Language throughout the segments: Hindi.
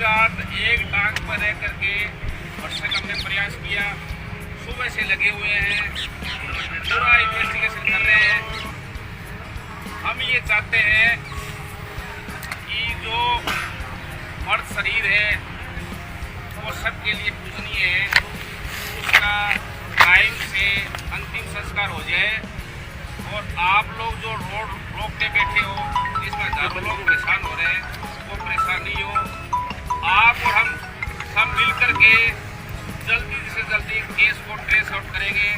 रात एक टांग पर रह करके वर्षा का हमने प्रयास किया, सुबह से लगे हुए हैं, पूरा इन्वेस्टिगेशन कर रहे हैं। हम ये चाहते हैं कि जो मर्द शरीर है वो सबके लिए पूजनीय है, उसका टाइम से अंतिम संस्कार हो जाए। और आप लोग जो रोक के बैठे हो, इसमें हजारों लोग परेशान हो रहे हैं, वो परेशान नहीं हो। आप और हम सब मिल करके जल्दी से जल्दी केस को ट्रेस आउट करेंगे,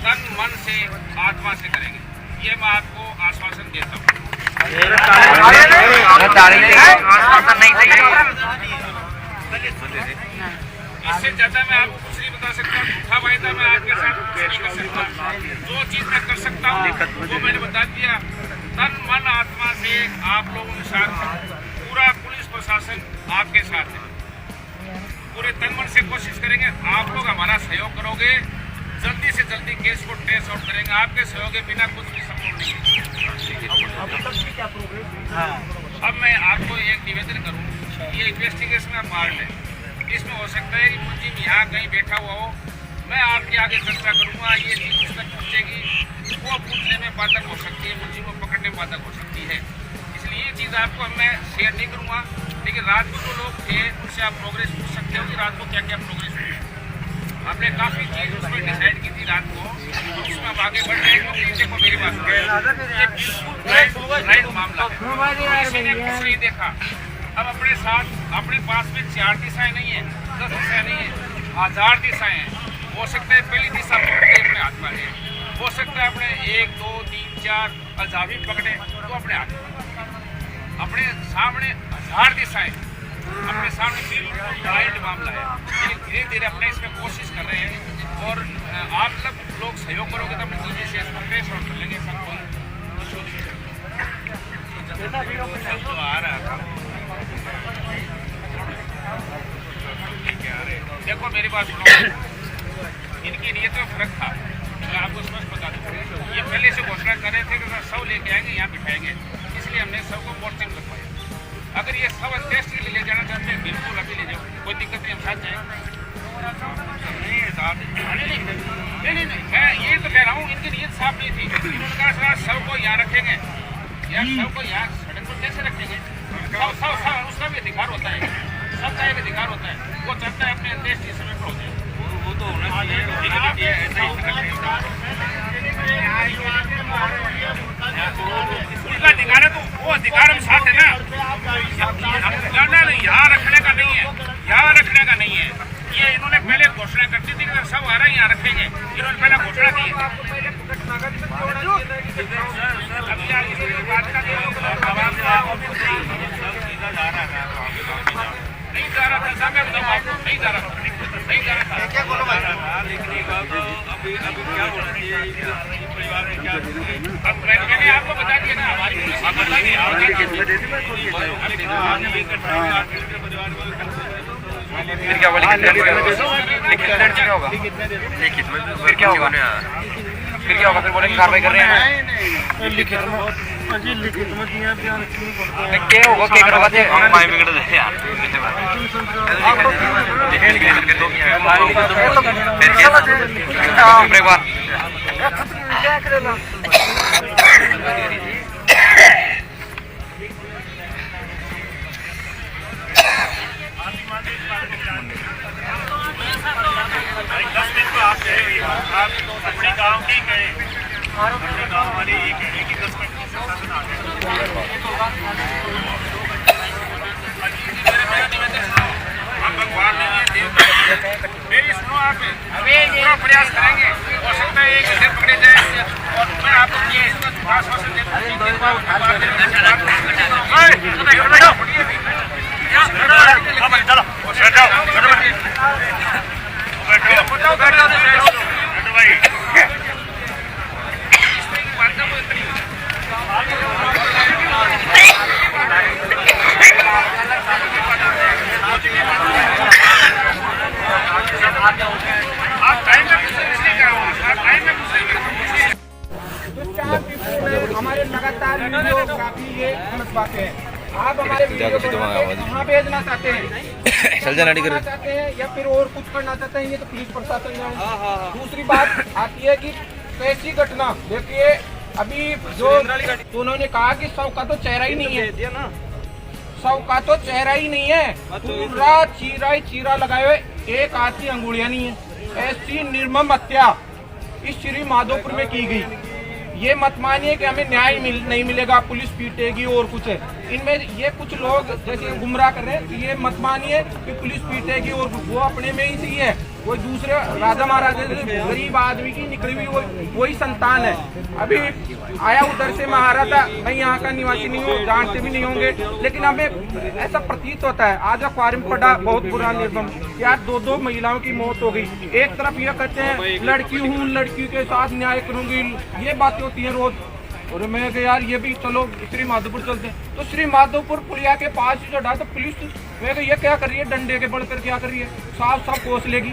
तन मन से आत्मा से करेंगे, ये मैं आपको आश्वासन देता हूँ। इससे ज्यादा मैं आपको कुछ नहीं बता सकता, झूठा वायदा मैं आपके साथ कुछ नहीं कर सकता। जो चीज मैं कर सकता हूँ वो मैंने बता दिया। तन मन आत्मा से आप लोगों के साथ, पूरा पुलिस प्रशासन आपके साथ है, पूरे तन मन से कोशिश करेंगे। आप लोग हमारा सहयोग करोगे, जल्दी से जल्दी केस को ट्रेस आउट करेंगे। आपके सहयोग के बिना कुछ भी संभव नहीं है। अब मैं आपको एक निवेदन करूँ, ये इन्वेस्टिगेशन का पार्ट है, इसमें हो सकता है कि मुलजिम यहाँ कहीं बैठा हुआ हो, मैं आपके आगे चर्चा करूँगा, ये चीज़ उस तक पहुँचेगी, वो पूछने में बाधक हो सकती है, मुलजिम को पकड़ने में बाधक हो सकती है। इसलिए ये चीज़ आपको मैं शेयर नहीं करूँगा। लेकिन रात को जो लोग थे उनसे आप प्रोग्रेस पूछ सकते हो कि रात को क्या क्या प्रोग्रेस हुई। आपने काफ़ी चीज़ उसमें डिसाइड की थी रात को, उसमें आप आगे बढ़ रहे हैं। देखो मेरे पास ये बिल्कुल राइट मामला है, किसी ने कुछ नहीं देखा। अब अपने साथ अपने पास में 4 दिशाएं नहीं है, 10 दिशाएं नहीं है, 1000 दिशाएं हैं। हो सकता है पहली दिशा पकड़े अपने हाथ में ले, हो सकता है अपने 1 2 3 4 अजाबी पकड़े तो अपने हाथ में। अपने सामने 1000 दिशाएं, अपने सामने बिल्कुल राइट मामला है। लेकिन धीरे धीरे अपने इसमें कोशिश कर रहे हैं, और आप सब लोग सहयोग करोगे तो अपने जल्दी से इसको ट्रेस आउट कर लेंगे। सब तो आ रहा था। देखो मेरी बात सुनो, इनकी नीयत में फर्क था, मैं आपको स्पष्ट बता दूँ। ये पहले से घोषणा कर रहे थे कि सब लेके आएंगे, यहाँ बिठाएंगे, इसलिए हमने सबको मोर्चे में रखवाया। अगर ये सब टेस्ट के लिए ले जाना चाहते हैं, बिल्कुल अभी ले जाओ, कोई दिक्कत नहीं, हम साथ जाएंगे। नहीं, मैं ये तो कह रहा हूँ, इनकी नीयत साफ नहीं थी। इन्होंने कहा सब को यहाँ रखेंगे, यार सब को यहाँ सड़क पर कैसे रखेंगे? सब उसका भी अधिकार होता है, सबका एक अधिकार होता है। वो चाहता है अपने देश के समय पर हो जाए, वो तो होना चाहिए। उसका अधिकार है तो वो अधिकार हम साथ है ना। नहीं, यहाँ रखने का नहीं है, यहाँ रखने का नहीं है। ये इन्होंने पहले घोषणा कर दी थी कि सब आ रहे हैं यहाँ रखेंगे, इन्होंने पहले घोषणा की। नहीं जा रहा था, नहीं जा रहा था। क्या बोलो भाई? लेकिन अभी क्या होना चाहिए परिवार में क्या? अब मैंने आपको बता दिया ना, हमारी फिर क्या होगा? फिर क्या होगा? फिर बोलेंगे कार्रवाई कर रहे हैं। लिखित में दिया बयान क्या होगा? क्या करोगे? माय बिगड़ दे यार। फिर एक बार आप अपने गाँव की गए, अपने गाँव वाले ये कह रहे कि 10 मिनट में शासन आ गए। हम भगवान नहीं है, देवता है। मेरी सुनो, आप पूरा प्रयास करेंगे। हो सकता है एक घंटे पकड़े जाए, और मैं आपको ये आश्वासन देता हूँ। हमारे लगातार वीडियो काफी ये समझ पाते हैं। आप हमारे वीडियो को कहाँ भेजना चाहते हैं, चाहते हैं या फिर और कुछ करना चाहते हैं, ये तो पुलिस प्रशासन जाने। दूसरी बात आती है कि कैसी घटना, देखिए अभी जो उन्होंने कहा कि शव का तो चेहरा ही नहीं है, शव का तो चेहरा ही नहीं है, पूरा चीरा ही चीरा लगाए हुए, एक हाथ की अंगुलियां नहीं है। ऐसी निर्मम हत्या इस श्री माधोपुर में की गई। ये मत मानिए कि हमें न्याय नहीं मिलेगा, पुलिस पीटेगी और कुछ है। इनमें ये कुछ लोग जैसे गुमराह कर रहे हैं, तो ये मत मानिए कि पुलिस पीटेगी और वो अपने में ही सही है, वो दूसरे राजा महाराजा गरीब आदमी की निकली हुई वही संतान है। अभी आया उधर से महाराजा, मैं यहाँ का निवासी नहीं हूँ, जानते भी नहीं होंगे, लेकिन हमें ऐसा प्रतीत होता है। आज अखबार में पढ़ा बहुत बुरा निर्मम, यार दो महिलाओं की मौत हो गई। एक तरफ ये कहते हैं लड़की हूँ, लड़की के साथ न्याय करूंगी, ये बातें होती है रोज। और मैं यार ये भी चलो श्री माधोपुर चलते हैं, तो श्री माधोपुर पुलिया के पास ही चढ़ा तो पुलिस, मैं ये क्या कर रही है, डंडे के बल कर क्या कर रही है, साफ साफ कोस लेगी।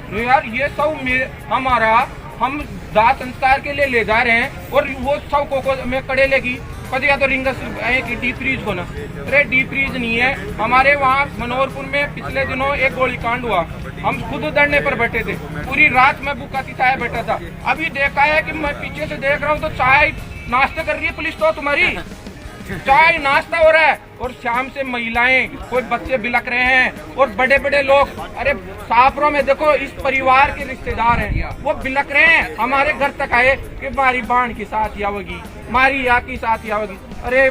तो यार ये सब हमारा हम दाह संस्कार के लिए ले जा रहे हैं और वो सब को मैं कड़े लेगी कद या तो रिंगस की डीप फ्रीज को ना, अरे डीप फ्रीज नहीं है। हमारे वहाँ मनोहरपुर में पिछले दिनों एक गोलीकांड हुआ, हम खुद धरने पर बैठे थे, पूरी रात मैं भूखा तिथाया बैठा था। अभी देखा है कि मैं पीछे से देख रहा हूँ तो चाय नाश्ता कर रही है पुलिस, तो तुम्हारी चाय नाश्ता हो रहा है और शाम से महिलाएं, कोई बच्चे बिलक रहे हैं और बड़े बड़े लोग, अरे साफरों में देखो इस परिवार के रिश्तेदार हैं, वो बिलक रहे हैं, हमारे घर तक आए कि हमारी बाण की साथ आवेगी, हमारी या की साथ आवेगी। अरे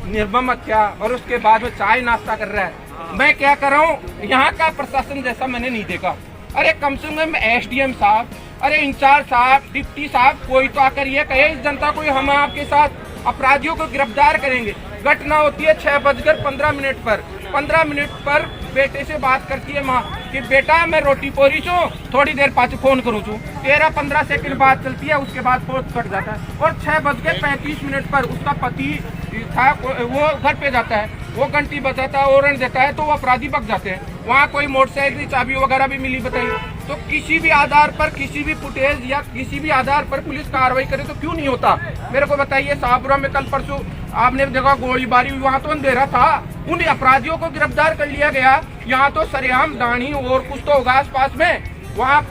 निर्मम हत्या, और उसके बाद में चाय नाश्ता कर रहा है। मैं क्या कर रहा हूँ, यहाँ का प्रशासन जैसा मैंने नहीं देखा। अरे कम से कम SDM साहब, अरे इंचार्ज साहब, डिप्टी साहब, कोई तो आकर ये कहे इस जनता को हम आपके साथ अपराधियों को गिरफ्तार करेंगे। घटना होती है 6:15 पर, 15 मिनट पर बेटे से बात करती है माँ कि बेटा मैं रोटी पोरी छू, थोड़ी देर पास फोन करूँ छू। 13-15 सेकंड बात चलती है, उसके बाद फोन कट जाता है। और 6:35 पर उसका पति था, वो घर पे जाता है, वो घंटी बजाता है, ओरन देता है, तो वो अपराधी भग जाते हैं। वहाँ कोई मोटरसाइकिल की चाबी वगैरह भी मिली, बताइए। तो किसी भी आधार पर, किसी भी फुटेज या किसी भी आधार पर पुलिस कार्रवाई करे तो क्यों नहीं होता, मेरे को बताइए। शाहपुरा में कल परसों आपने देखा गोलीबारी, वहाँ तो अंधेरा था, उन अपराधियों को गिरफ्तार कर लिया गया। यहाँ तो सरेआम दानी और कुछ तो होगा आस पास में, वहाँ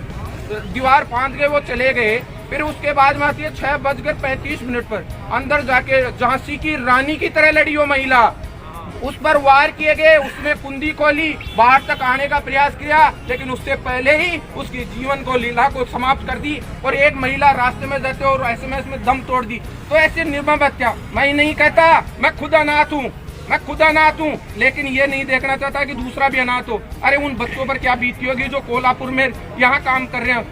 दीवार फांद के वो चले गए। फिर उसके बाद में आती है 6:35 पर, अंदर जाके झांसी की रानी की तरह लड़ी वो महिला, उस पर वार किए गए, उसने कुंदी खोली, बाहर तक आने का प्रयास किया, लेकिन उससे पहले ही उसकी जीवन को लीला को समाप्त कर दी और एक महिला रास्ते में जाते और SMS में दम तोड़ दी। तो ऐसे निर्मम हत्या, मैं नहीं कहता मैं खुद अनाथ हूँ, मैं खुद अनाथ हूँ, लेकिन ये नहीं देखना चाहता कि दूसरा भी अनाथ हो। अरे उन बच्चों पर क्या बीती होगी जो कोल्हापुर में यहाँ काम कर रहे हैं,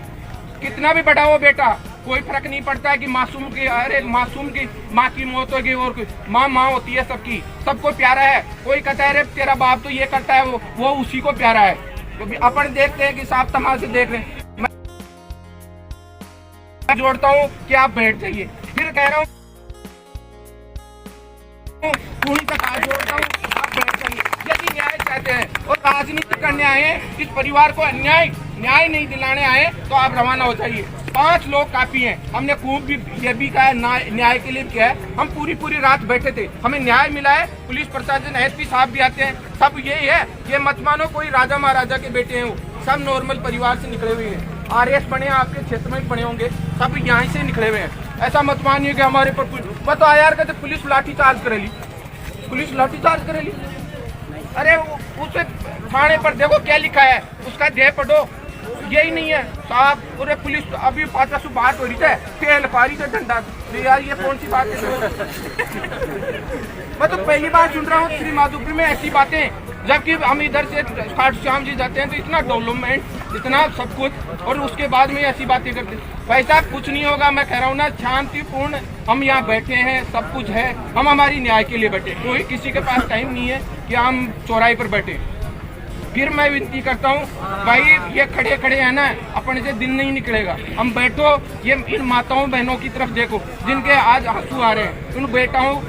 कितना भी बड़ा हो बेटा, कोई फर्क नहीं पड़ता है कि मासूम की, अरे मासूम की माँ की मौत होगी और माँ होती है सबकी, सबको प्यारा है। कोई कहता है अरे तेरा बाप तो ये करता है, वो उसी को प्यारा है। तो अपन देखते हैं कि साफ तमाशे देख रहे हैं। मैं जोड़ता हूँ कि आप बैठ जाइए, फिर कह रहा हूँ तक हाथ जोड़ता हूँ, आप बैठ जाइए। यदि न्याय चाहते हैं और राजनीति करने आए हैं, इस परिवार को न्याय नहीं दिलाने आए, तो आप रवाना हो जाइए। 5 लोग काफी हैं। हमने खूब भी ये भी कहा न्याय के लिए किया है, हम पूरी रात बैठे थे, हमें न्याय मिला है। पुलिस प्रशासन SP साहब भी आते हैं, सब यही है। ये मत मानो कोई राजा महाराजा के बेटे हैं, वो सब नॉर्मल परिवार से निकले हुए हैं। RS पढ़े आपके क्षेत्र में पढ़े होंगे, सब यहाँ से निकले हुए हैं। ऐसा मत मानिए कि हमारे पर बताओ यार, कहते पुलिस लाठीचार्ज करेली, पुलिस लाठीचार्ज करेली। अरे उसे थाने पर देखो क्या लिखा है, उसका ध्येय पढ़ो, यही नहीं है साहब। पूरे पुलिस अभी 500 बात हो रही है, तेल पारी से डंडा, यार ये कौन सी बात है। मैं तो पहली बार सुन रहा हूँ श्री माधोपुर में ऐसी बातें, जबकि हम इधर से खाटू श्याम जी जाते हैं तो इतना डेवलपमेंट, इतना सब कुछ, और उसके बाद में ऐसी बातें करते। भाई साहब कुछ नहीं होगा, मैं कह रहा हूँ ना, शांतिपूर्ण हम यहाँ बैठे हैं, सब कुछ है, हम हमारी न्याय के लिए बैठे, कोई किसी के पास टाइम नहीं है कि हम चौराहे पर बैठे। फिर मैं विनती करता हूँ भाई, ये खड़े खड़े है ना, अपने से दिन नहीं निकलेगा, हम बैठो, ये इन माताओं बहनों की तरफ देखो जिनके आज आंसू आ रहे हैं, उन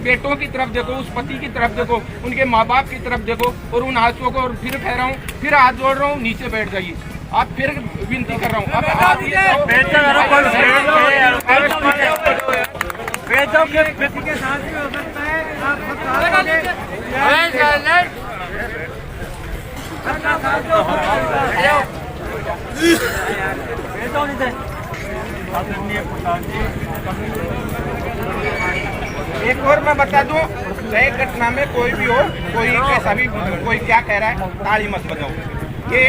बेटों की तरफ देखो, उस पति की तरफ देखो, उनके माँ बाप की तरफ देखो, और उन आंसुओं को, और फिर कह रहा हूँ, फिर हाथ जोड़ रहा हूँ, नीचे बैठ जाइए। आप फिर विनती कर रहा हूँ, के साथ भी हो सकता है। एक और मैं बता दूं, चाहे घटना में कोई भी हो, कोई कैसा भी, कोई क्या कह रहा है, ताली मत बजाओ। ये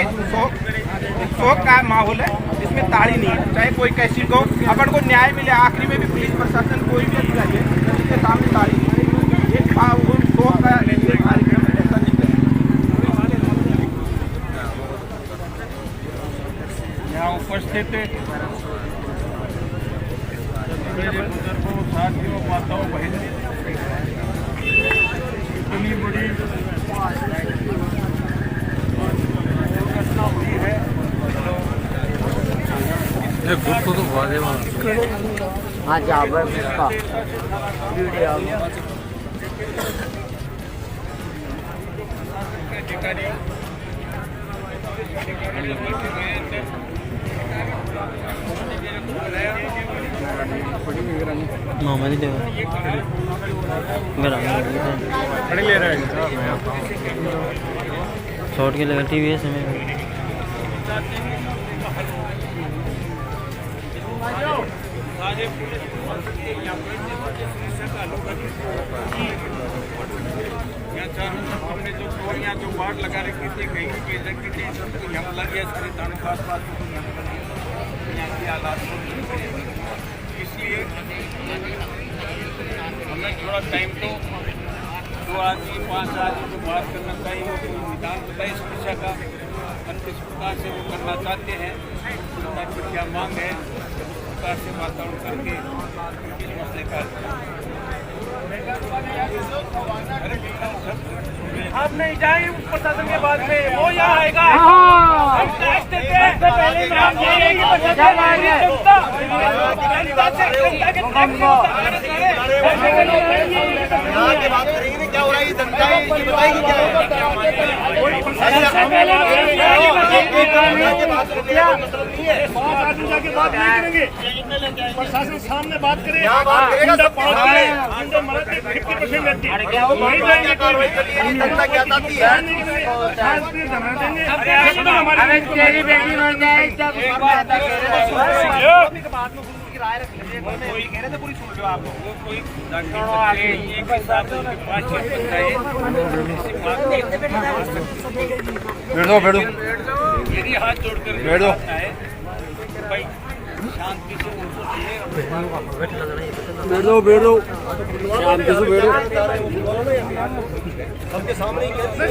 शोक का माहौल है, इसमें ताली नहीं है। चाहे कोई कैसी को अपन को न्याय मिले, आखिरी में भी पुलिस प्रशासन कोई भी अधिकारी है उसके सामने ताली नहीं है। ये शोक का कार्यक्रम ऐसा नहीं है। यहाँ उपस्थित मेरे बुजुर्गों, साथियों, माताओं, बहनों, इतनी बड़ी दुर्घटना हुई है। हाँ जाबर इसका वीडियो मामा जी देखो मेरा खड़ी ले रहे हैं शॉर्ट के लगा टीवी है समय हमने जो गोलियाँ जो वार्ड लगा रखी थी, कहीं की रखी थी, सबको यहाँ लग गया सारे थानों के आसपास यहाँ के हालात। इसलिए हमें थोड़ा टाइम तो 2 आदमी 5 आदमी को बात करना चाहिए, वो निदान बताए इस समस्या का और किस प्रकार से वो करना चाहते हैं, उनकी क्या मांग है, उस प्रकार से वातावरण करके इस मसले का आप नहीं जाए प्रशासन के बाद में वो यहाँ आएगा। क्या हो रहा है जनता बताएगी क्या प्रशासन सामने बात करे, यदि हाथ जोड़कर भाई शांति से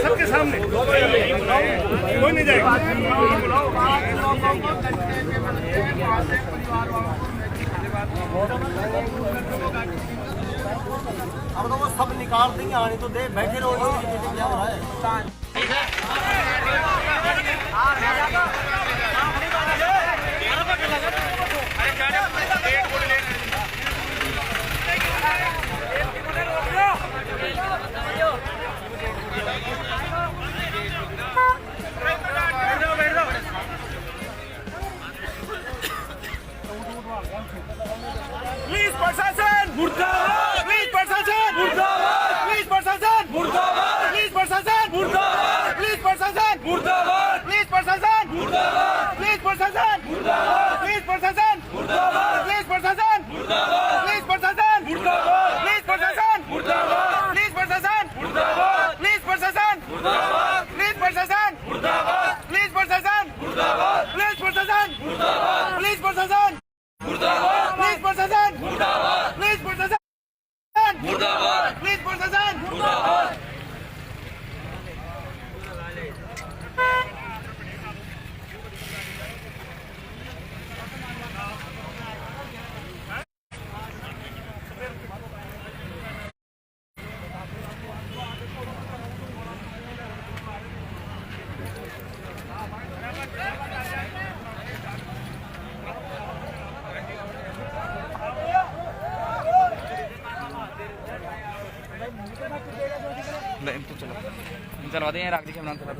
सबके सामने कोई नहीं जाएगा। अब तो वो सब निकाल देंगे, आने तो दे, बैठे रहो। क्या हो रहा है? प्लीज प्रशासन मुर्दाबाद, प्लीज प्रशासन मुर्दाबाद, प्लीज प्रशासन मुर्दाबाद, प्लीज प्रशासन मुर्दाबाद, प्लीज प्रशासन मुर्दाबाद, प्लीज प्रशासन मुर्दाबाद, प्लीज प्रशासन मुर्दाबाद, प्लीज प्रशासन मुर्दाबाद, प्लीज प्रशासन मुर्दाबाद, प्लीज प्रशासन मुर्दाबाद, प्लीज प्रशासन मुर्दाबाद, प्लीज प्रशासन मुर्दाबाद, प्लीज प्रशासन मुर्दाबाद, प्लीज प्रशासन मुर्दाबाद, प्लीज प्रशासन मुर्दाबाद, प्लीज प्रशासन मुर्दाबाद, प्लीज प्रशासन मुर्दाबाद, प्लीज प्रशासन मुर्दाबाद, प्लीज प्रशासन मुर्दाबाद, प्लीज प्रशासन मुर्दाबाद। चलवा दें राख देखिए बनाना चला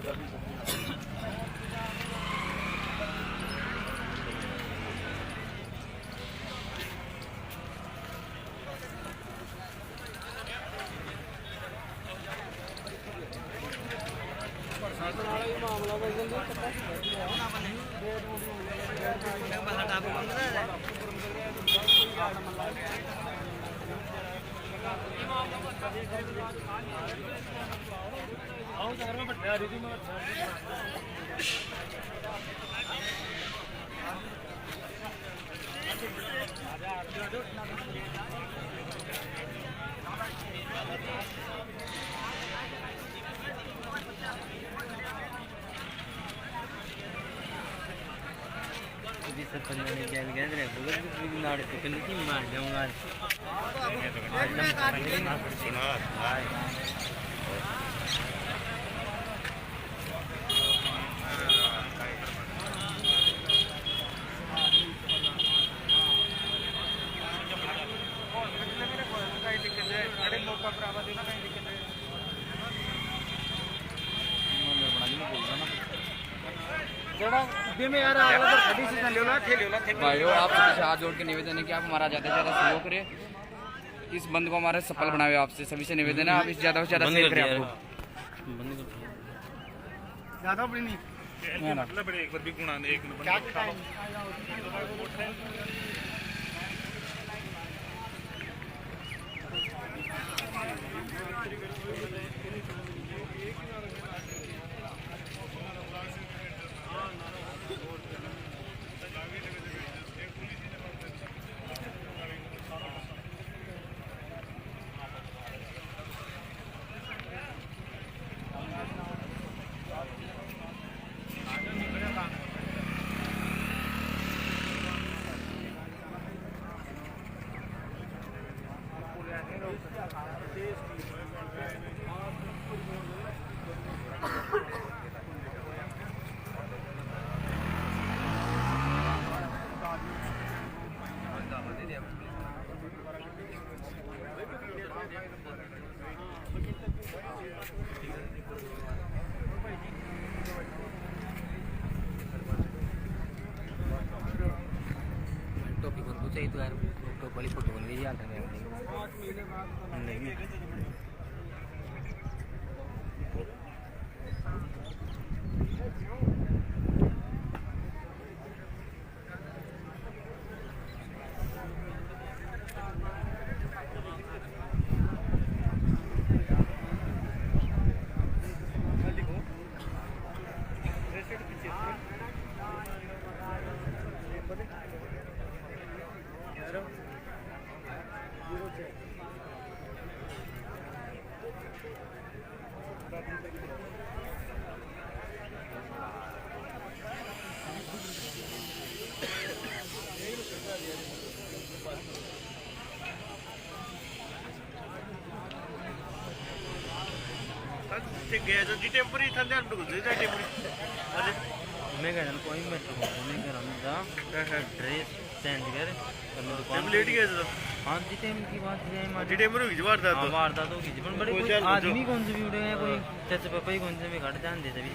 भाइयों आप सभी से हाथ जोड़ के निवेदन है कि आप हमारा ज़्यादा से ज़्यादा सहयोग करें। इस बंद को हमारा सफल बनावे। आपसे सभी से निवेदन है आप इस ज़्यादा से ज़्यादा शेयर करें। आपको ज्यादा बड़ी नहीं itu kan foto balik foto ini ya kan ini गया जो जी टेम्परी था ना तो गुजरे जाए टेम्परी अरे मैं कह रहा कोई मैं कर रहा ड्रेस चेंज कर टाइम लेट गया तो हां जी टाइम की बात है जी टेम्परी होगी वारदात तो वारदात होगी जीवन बड़े कोई आदमी कौन से भी उड़े हैं कोई चाचा पापा ही कौन से भी घट ध्यान देते भी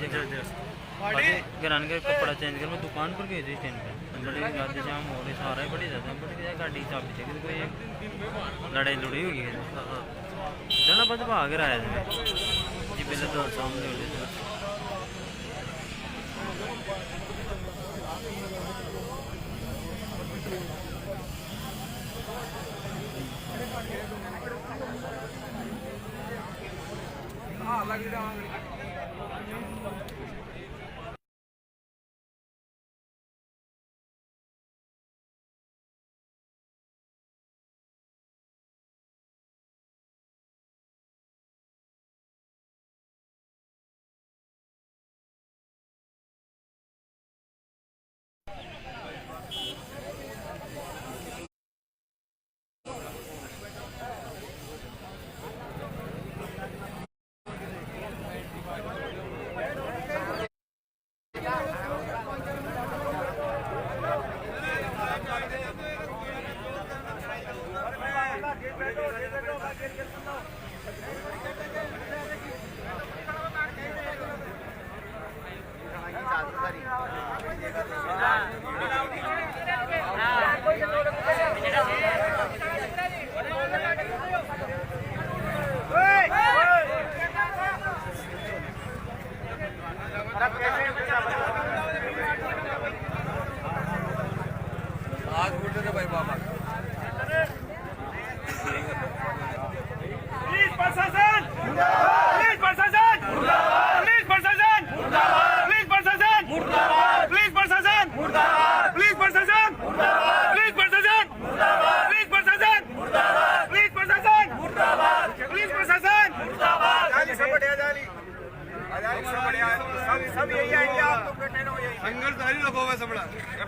घरान के कपड़ा चेंज कर मैं दुकान पर गई थी स्टैंड पे बड़े रात जाम हो रहे सारा बड़ी ज्यादा बड़ी गाड़ी चाबी चाहिए कोई लड़ाई लड़ाई होगी चलना बस भाग रहा है जी पहले तो सामने हो गए हाँ लग रहा पुलिस प्रशासन पुलिस प्रशासन पुलिस प्रशासन पुलिस प्रशासन पुलिस प्रशासन पुलिस प्रशासन पुलिस प्रशासन पुलिस प्रशासन पुलिस प्रशासन पुलिस प्रशासन सब यही आएंगे आप तो बैठे रहो यही संघर्षधारी लोग होगा सब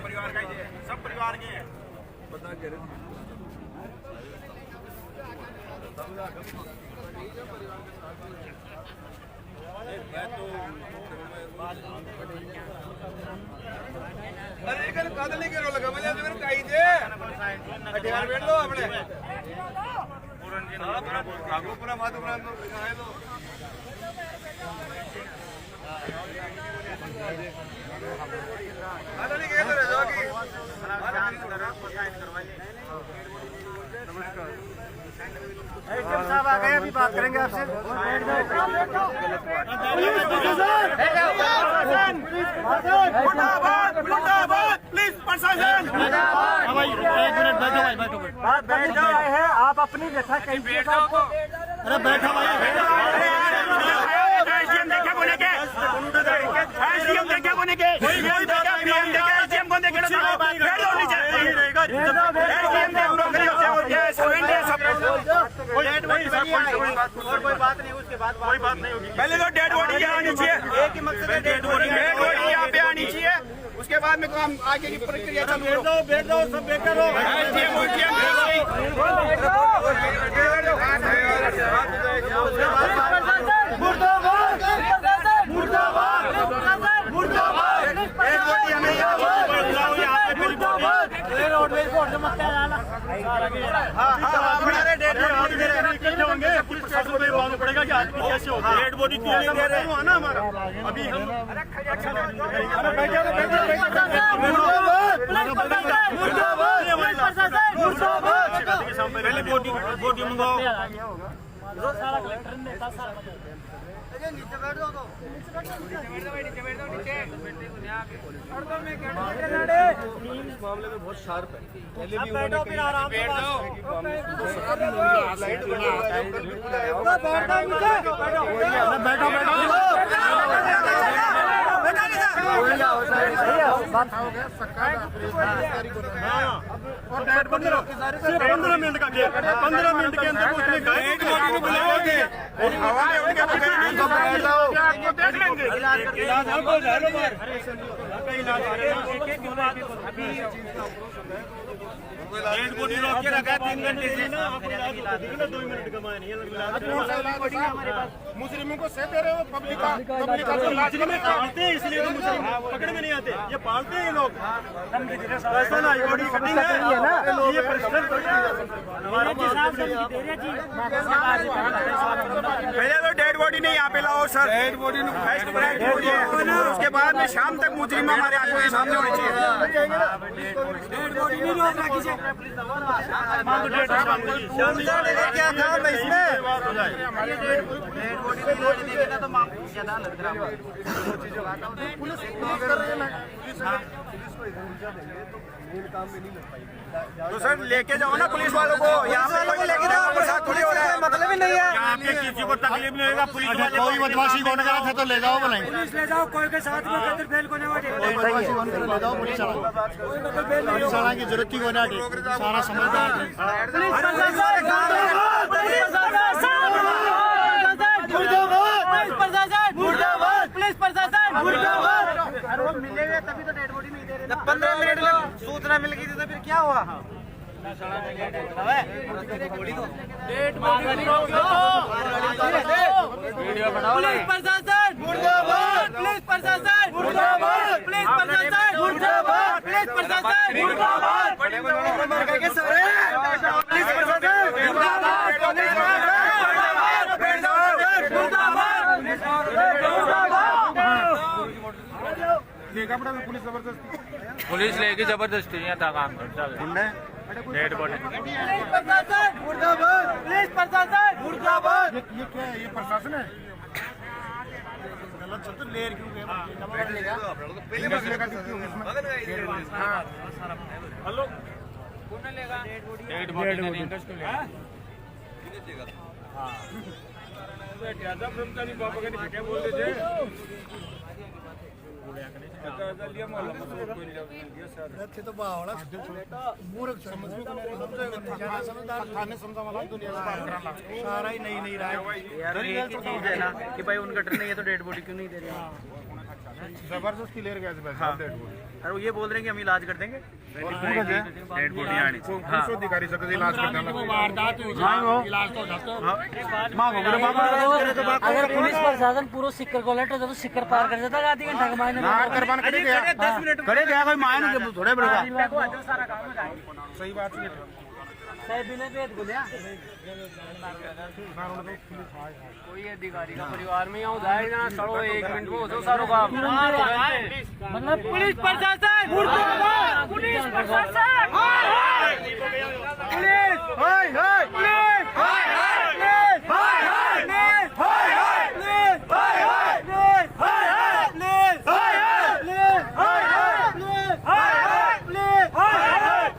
परिवार का ही है सब परिवार के हैं अरे कल कादल नहीं करो लगा मुझे तो कहीं दे अठियार बैठ लो अपने पूरा माधु पूरा आए लो कादल नहीं कह रहे जाओगी नमस्कार साहब आ गए अभी बात करेंगे आपसे प्लीज प्रशासन बैठ जाओ है आप अपनी व्यथा कहीं अरे बैठा भाई देखे बोले के देखे बोले के कोई बात नहीं उसके बाद कोई बात नहीं होगी पहले तो डेड बॉडी यहाँ आनी चाहिए एक ही मकसद है डेड बॉडी यहाँ पे आनी चाहिए उसके बाद में काम आगे की प्रक्रिया चालू करो बैठ जाओ सब बेकार हो पड़ेगा कि आदमी कैसे होगा डेड बॉडी ना हमारा अभी हम पहले बॉडी मंगाओ नीचे बैठ दो मामले में बहुत शार्प है पहले भी बैठो फिर आराम से और 15 मिनट का गेप 15 मिनट के अंदर उसने बुलाओगे और हवा में उनके देख लेंगे डेड बॉडी रोक के रखा 3 घंटे से 2 मिनट कमाए नहीं मुजरिमों को सह दे रहे हो पब्लिक का मुजरिम पालते हैं इसलिए तो मुजरिम पकड़ में नहीं आते ये पालते हैं लोग ऐसा ना बॉडी कटिंग है ये प्रेसिडेंट पहले तो डेड बॉडी नहीं यहाँ पे लाओ सर डेड बॉडी उसके बाद में शाम तक मुजरिम हमारे आंखों के सामने होनी चाहिए डेड बॉडी नहीं रोक रखी क्या काम है इसमें तो सर लेके जाओ ना पुलिस वालों को यहाँ पे लेके जाओ प्रसाद थोड़ी हो रहा है मतलब ही नहीं है यहाँ पे किसी को तकलीफ नहीं होगा पुलिस वाले कोई बदमाशी कौन करा था तो ले जाओ बनाएंगे पुलिस ले जाओ कोई के साथ में कदर फेल को नहीं ले जाओ पुलिस वाला की जरूरत की को ना सारा समझदार पुलिस प्रशासन अरे वो मिलेंगे तभी तो डेड बॉडी नहीं दे रहे 15 मिनट में सूचना मिल गई थी तो फिर क्या हुआ पुलिस प्रशासन मुर्दाबाद पुलिस प्रशासन मुर्दाबाद पुलिस प्रशासन मुर्दाबाद पुलिस प्रशासन मुर्दाबाद पुलिस पुलिस लेके जबरदस्ती यहाँ तक काम करता है डेड बॉडी प्रशासन मुर्दाबाद पुलिस प्रशासन मुर्दाबाद ये क्या है ये प्रशासन है तो लेर क्यों गए हेलो कौन लेगा डेड बॉडी हां ज्यादा फिल्म का नहीं पापा का नहीं क्या बोलते थे अच्छे तो बावळा मूर्ख समझ में समझदार थाने समझा मला दुनिया से बात कराना सारा ही नहीं रहा यार ये की चीज है ना कि भाई उनका डर नहीं है तो डेड बॉडी क्यों नहीं दे रहे? जबरदस्त क्लियर गया हाँ। डेड बॉडी अरे वो ये बोल रहे हैं कि हम इलाज कर देंगे डेड बॉडी आनी पुलिस अधिकारी से इलाज कर देना वारदात हुई इलाज तो अगर पुलिस प्रशासन पूरा सिक्कर को लेटर तो सिक्कर पार कर देता आधी घंटा का मायने खड़े गया कोई मायने थोड़े बड़ा सारा काम हो जाएगा सही बात है सही बिना भेद बोलिया कोई अधिकारी का परिवार में यहाँ उधार ना सड़ो 1 मिनट में हो तो सारों काम मतलब पुलिस प्रशासन मुर्दाबाद पुलिस प्रशासन पुलिस हाय हाय पुलिस हाय हाय पुलिस हाय हाय पुलिस हाय हाय पुलिस हाय हाय पुलिस हाय हाय पुलिस हाय हाय पुलिस हाय हाय पुलिस हाय हाय पुलिस हाय हाय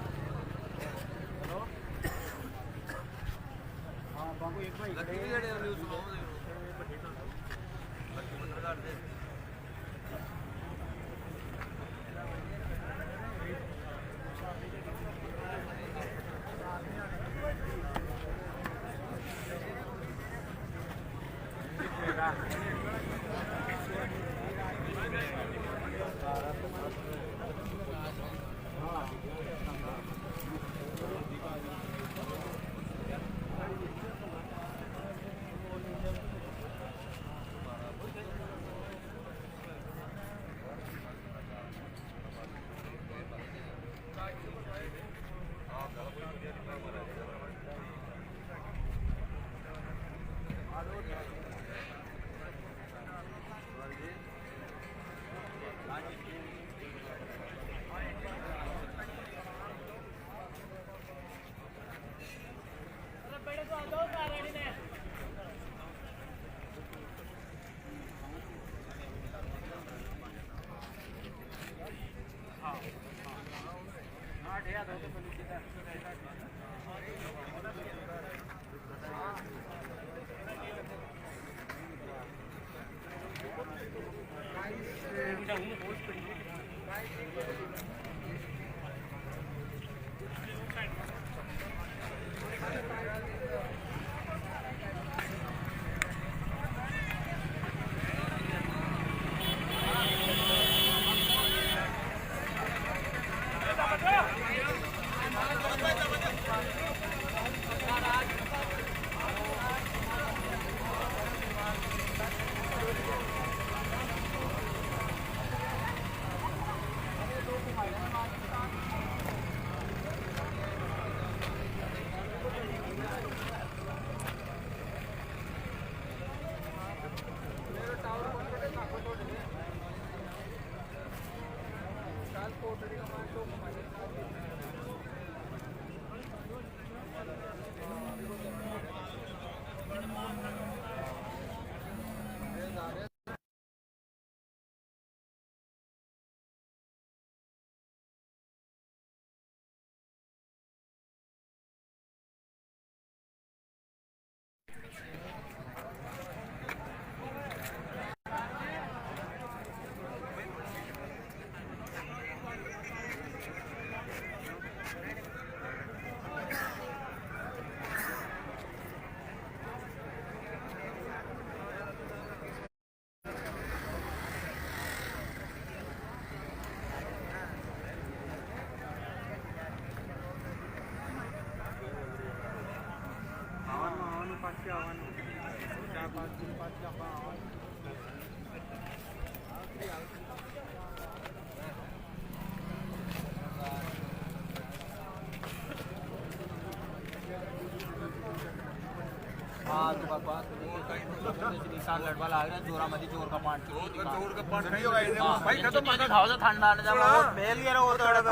लड़वा लाग रहा जोरा मधी जोर का पांच जोर का पांच नहीं होगा भाई खत्म मत खाओ तो ठंडा आने जा मेल गया और थोड़ा सा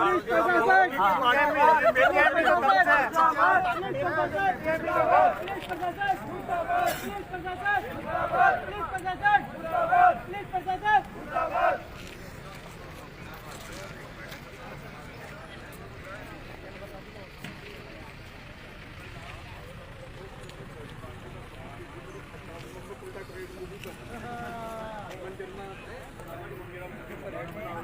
है